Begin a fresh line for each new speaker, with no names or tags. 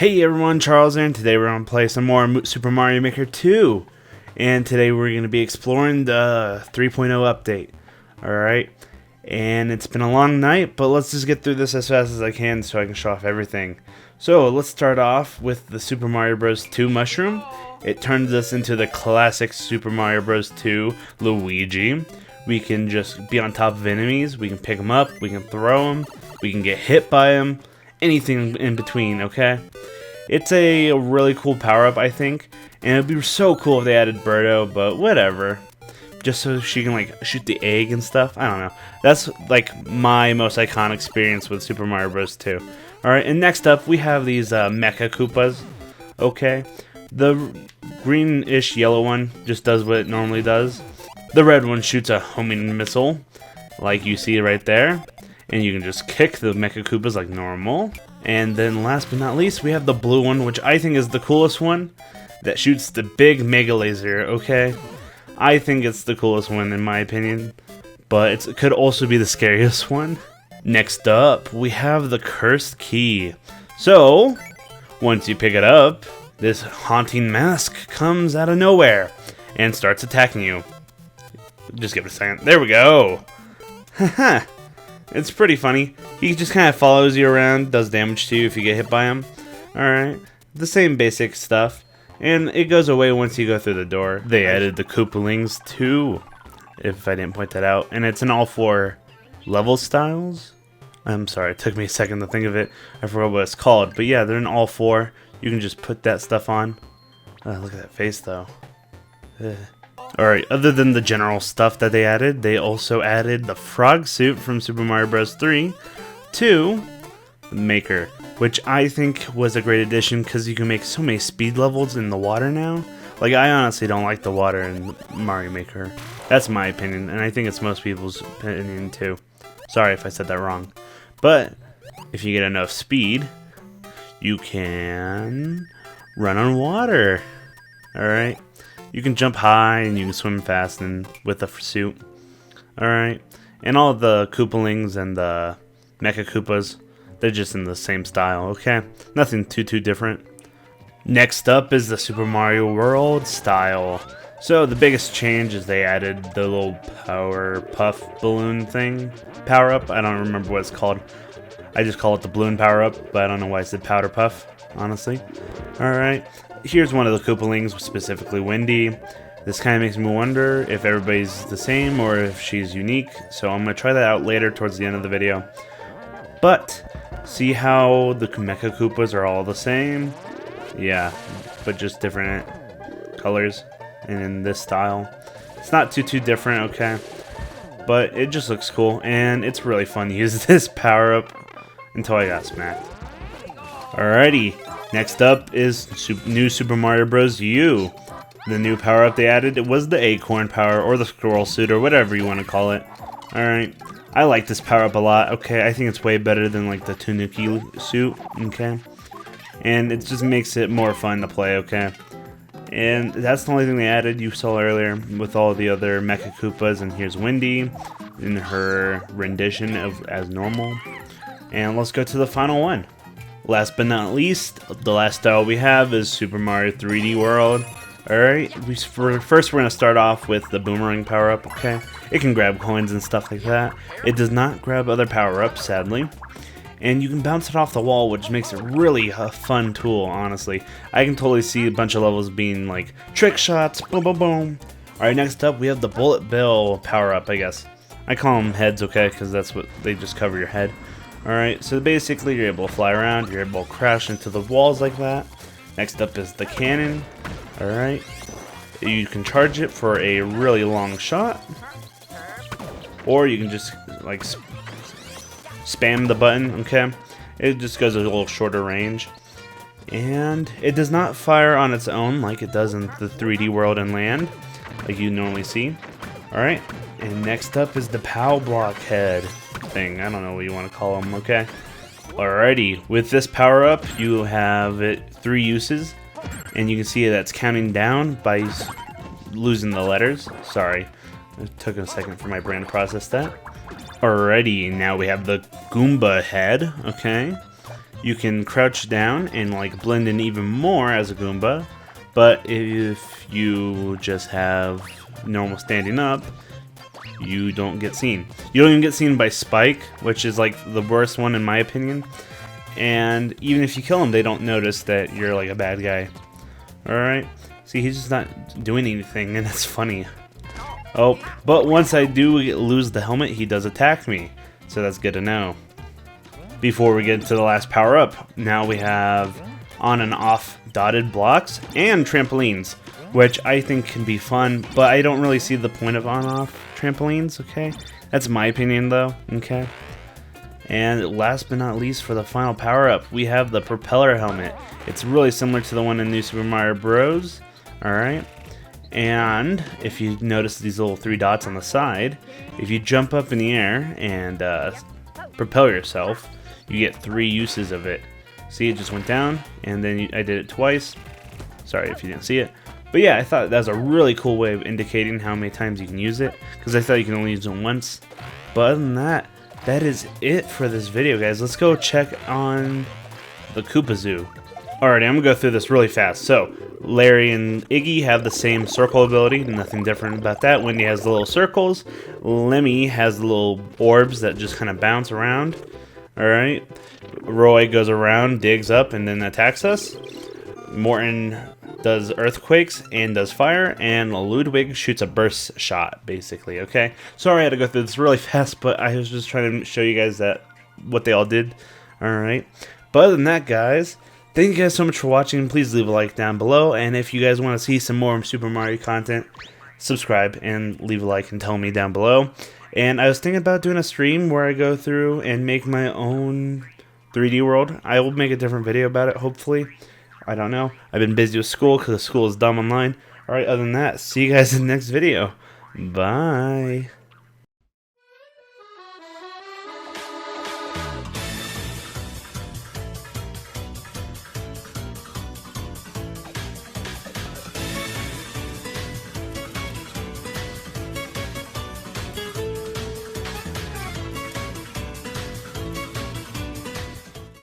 Hey everyone, Charles here, and today we're going to play some more Super Mario Maker 2. And today we're going to be exploring the 3.0 update. Alright, and it's been a long night, but let's just get through this as fast as I can so I can show off everything. So let's start off with the Super Mario Bros. 2 mushroom. It turns us into the classic Super Mario Bros. 2 Luigi. We can just be on top of enemies, we can pick them up, we can throw them, we can get hit by them. Anything in between, okay? It's a really cool power-up, I think, and it'd be so cool if they added Birdo, but whatever. Just so she can, like, shoot the egg and stuff. I don't know. That's, like, my most iconic experience with Super Mario Bros. 2. Alright, and next up, we have these Mechakoopas, okay? The greenish yellow one just does what it normally does. The red one shoots a homing missile, like you see right there. And you can just kick the Mechakoopas like normal. And then last but not least, we have the blue one, which I think is the coolest one. That shoots the big Mega Laser, okay? I think it's the coolest one in my opinion. But it could also be the scariest one. Next up, we have the Cursed Key. So, once you pick it up, this haunting mask comes out of nowhere. And starts attacking you. Just give it a second. There we go! Haha! It's pretty funny. He just kind of follows you around, does damage to you if you get hit by him. Alright, the same basic stuff. And it goes away once you go through the door. They added the Koopalings too, if I didn't point that out. And it's in all 4 level styles. I'm sorry, it took me a second to think of it. I forgot what it's called. But yeah, they're in all 4. You can just put that stuff on. Look at that face though. Alright, other than the general stuff that they added, they also added the frog suit from Super Mario Bros. 3 to Maker, which I think was a great addition because you can make so many speed levels in the water now. Like, I honestly don't like the water in Mario Maker. That's my opinion, and I think it's most people's opinion too. Sorry if I said that wrong. But, if you get enough speed, you can run on water. Alright? You can jump high and you can swim fast and with the suit. Alright. And all of the Koopalings and the Mechakoopas, they're just in the same style, okay? Nothing too different. Next up is the Super Mario World style. So the biggest change is they added the little power puff balloon thing. Power up, I don't remember what it's called. I just call it the balloon power up, but I don't know why I said powder puff, honestly. Alright. Here's one of the Koopalings, specifically Wendy. This kind of makes me wonder if everybody's the same or if she's unique. So I'm going to try that out later towards the end of the video. But, see how the Mechakoopas are all the same? Yeah, but just different colors and in this style. It's not too different, okay? But it just looks cool and it's really fun to use this power-up until I got smacked. Alrighty. Next up is new Super Mario Bros. U. The new power-up they added, it was the Acorn power, or the Squirrel Suit, or whatever you want to call it. Alright, I like this power-up a lot. Okay, I think it's way better than, like, the Tanuki suit, okay? And it just makes it more fun to play, okay? And that's the only thing they added, you saw earlier, with all the other Mechakoopas, and here's Wendy in her rendition of as normal. And let's go to the final one. Last but not least, the last style we have is Super Mario 3D World. Alright, first we're going to start off with the boomerang power-up, okay? It can grab coins and stuff like that. It does not grab other power-ups, sadly. And you can bounce it off the wall, which makes it really a fun tool, honestly. I can totally see a bunch of levels being like trick shots, boom boom boom. Alright, next up we have the Bullet Bill power-up, I guess. I call them heads, okay, because that's what they just cover your head. Alright, so basically you're able to fly around, you're able to crash into the walls like that. Next up is the cannon. Alright, you can charge it for a really long shot. Or you can just, like, spam the button, okay? It just goes a little shorter range. And it does not fire on its own like it does in the 3D World and Land, like you normally see. Alright, and next up is the POW block head thing. I don't know what you want to call them, okay? Alrighty, with this power up, you have it 3 uses, and you can see that's counting down by losing the letters. Sorry, it took a second for my brain to process that. Alrighty, now we have the Goomba head, okay? you can crouch down and like blend in even more as a Goomba. But if you just have normal standing up, you don't get seen. You don't even get seen by Spike, which is like the worst one in my opinion. And even if you kill him, they don't notice that you're like a bad guy. Alright? See, he's just not doing anything, and that's funny. Oh, but once I do lose the helmet, he does attack me. So that's good to know. Before we get to the last power-up, now we have on and off dotted blocks and trampolines, which I think can be fun, but I don't really see the point of on-off trampolines, okay? That's my opinion though, okay? And last but not least, for the final power-up, we have the propeller helmet. It's really similar to the one in New Super Mario Bros. Alright? And if you notice these little 3 dots on the side, if you jump up in the air and propel yourself, you get 3 uses of it. See, it just went down, and then I did it twice. Sorry if you didn't see it. But yeah, I thought that was a really cool way of indicating how many times you can use it, because I thought you can only use it once. But other than that, that is it for this video, guys. Let's go check on the Koopa Zoo. Alrighty, I'm gonna go through this really fast. So, Larry and Iggy have the same circle ability, nothing different about that. Wendy has the little circles. Lemmy has the little orbs that just kind of bounce around. Alright, Roy goes around, digs up, and then attacks us. Morton does earthquakes and does fire, and Ludwig shoots a burst shot, basically, okay? Sorry I had to go through this really fast, but I was just trying to show you guys that what they all did. Alright, but other than that, guys, thank you guys so much for watching. Please leave a like down below, and if you guys want to see some more Super Mario content, subscribe and leave a like and tell me down below. And I was thinking about doing a stream where I go through and make my own 3D world. I will make a different video about it, hopefully. I don't know. I've been busy with school because school is dumb online. Alright, other than that, see you guys in the next video. Bye.